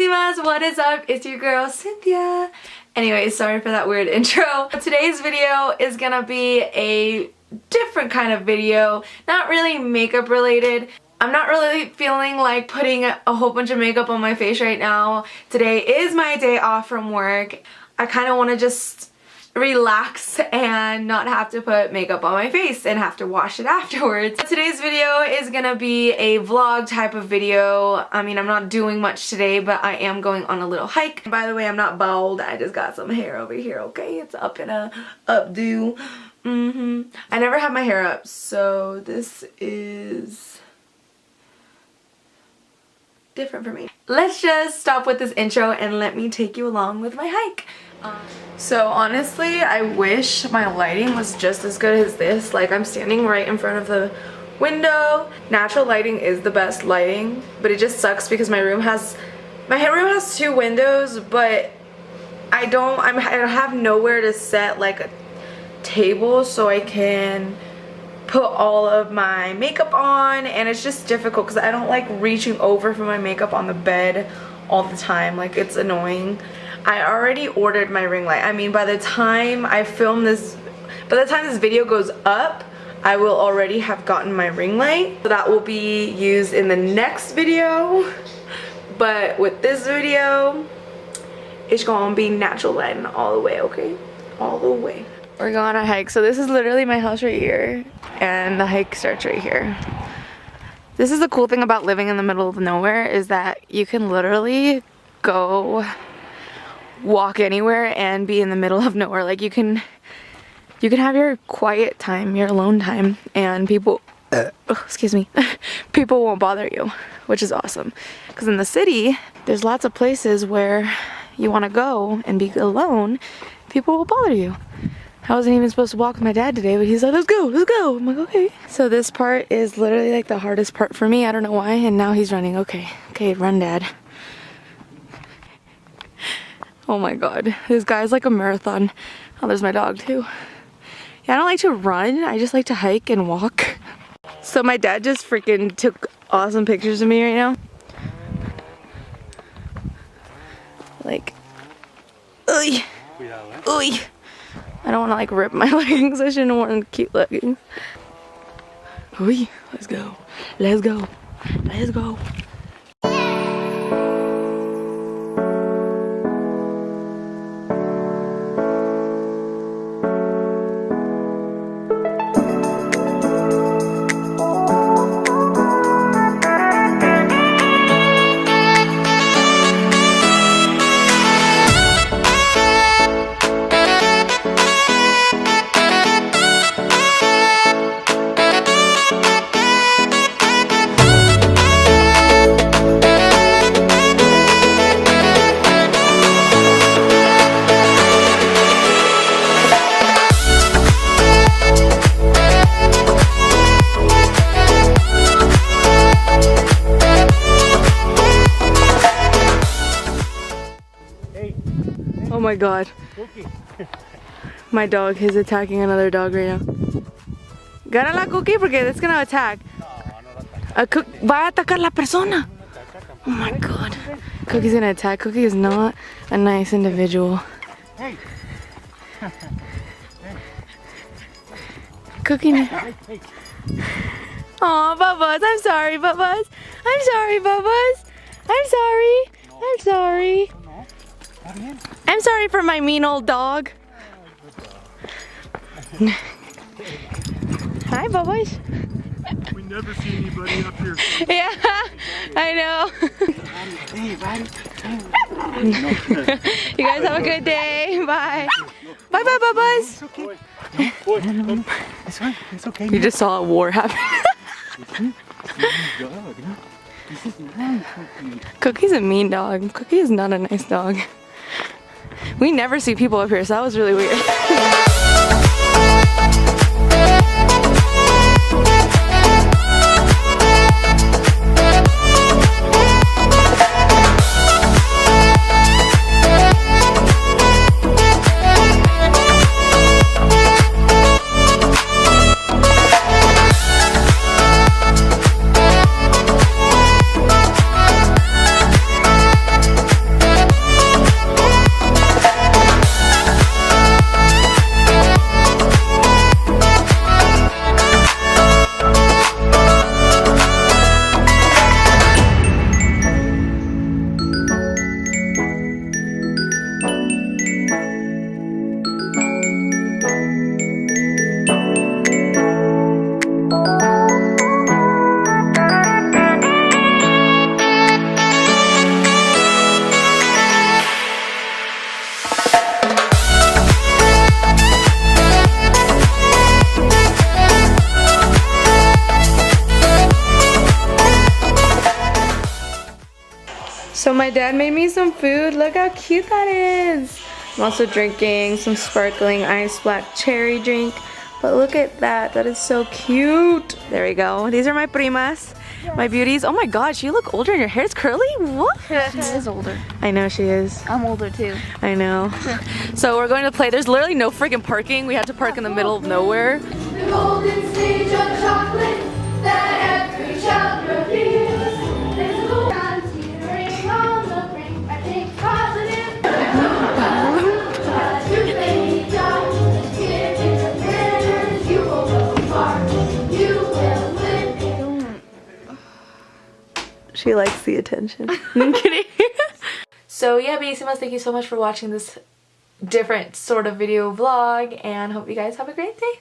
Bellísimas, what is up? It's your girl Cynthia. Anyway, sorry for that weird intro. Today's video is gonna be a different kind of video, not really makeup related. I'm not really feeling like putting a whole bunch of makeup on my face right now. Today is my day off from work. I kind of want to just relax and not have to put makeup on my face and have to wash it afterwards. Today's video is gonna be a vlog type of video. I mean, I'm not doing much today, but I am going on a little hike. By the way, I'm not bald. I just got some hair over here, okay? It's up in a updo. I never have my hair up, so this is different for me. Let's just stop with this intro and let me take you along with my hike. So honestly, I wish my lighting was just as good as this. Like, I'm standing right in front of the window. Natural lighting is the best lighting, but it just sucks because my room has two windows, but I don't have nowhere to set like a table so I can put all of my makeup on, and it's just difficult because I don't like reaching over for my makeup on the bed all the time. Like, it's annoying. I already ordered my ring light. I mean, by the time this video goes up, I will already have gotten my ring light. So that will be used in the next video. But with this video, it's gonna be natural lighting all the way, okay? All the way. We're going on a hike. So this is literally my house right here, and the hike starts right here. This is the cool thing about living in the middle of nowhere, is that you can literally go walk anywhere and be in the middle of nowhere. Like, you can have your quiet time, your alone time, and people people won't bother you, which is awesome. Because in the city, there's lots of places where you want to go and be alone, people will bother you. I wasn't even supposed to walk with my dad today, but he's like, let's go. I'm like, okay. So this part is literally like the hardest part for me. I don't know why, and now he's running. Okay, run, Dad. Oh my god, this guy's like a marathon. Oh, there's my dog too. Yeah, I don't like to run, I just like to hike and walk. So my dad just freaking took awesome pictures of me right now. Like, oy, oy. I don't want to like rip my leggings. I shouldn't want cute leggings. Oy, let's go. Let's go. Let's go. Oh my god. My dog is attacking another dog right now. Gana la Cookie porque it's gonna attack. Va a atacar la persona. Oh my god. Cookie's gonna attack. Cookie is not a nice individual. Cookie. Aw, Bubba's. I'm sorry, Bubba's. I'm sorry, Bubba's. I'm sorry. I'm sorry. I'm sorry for my mean old dog. Hi, Bubba's. We never see anybody up here. Yeah, I know. You guys have a good day. Bye. Bye, bye, Bubba's. It's okay. You just saw a war happen. Cookie's a mean dog. Cookie is not a nice dog. We never see people up here, so that was really weird. my dad made me some food. Look how cute that is. I'm also drinking some sparkling ice black cherry drink. But look at that. That is so cute. There we go. These are my primas. My beauties. Oh my god, you look older and your hair's curly? What? She is older. I know she is. I'm older too. I know. So we're going to play. There's literally no freaking parking. We had to park in the middle of nowhere. The golden stage of chocolate that every child reveres. There's a little man teetering on the brink. I think positive. You may die. Give in the manners. You will go far. You will win. She likes the attention. I'm kidding. So yeah, bellísimas, thank you so much for watching this different sort of video vlog, and hope you guys have a great day.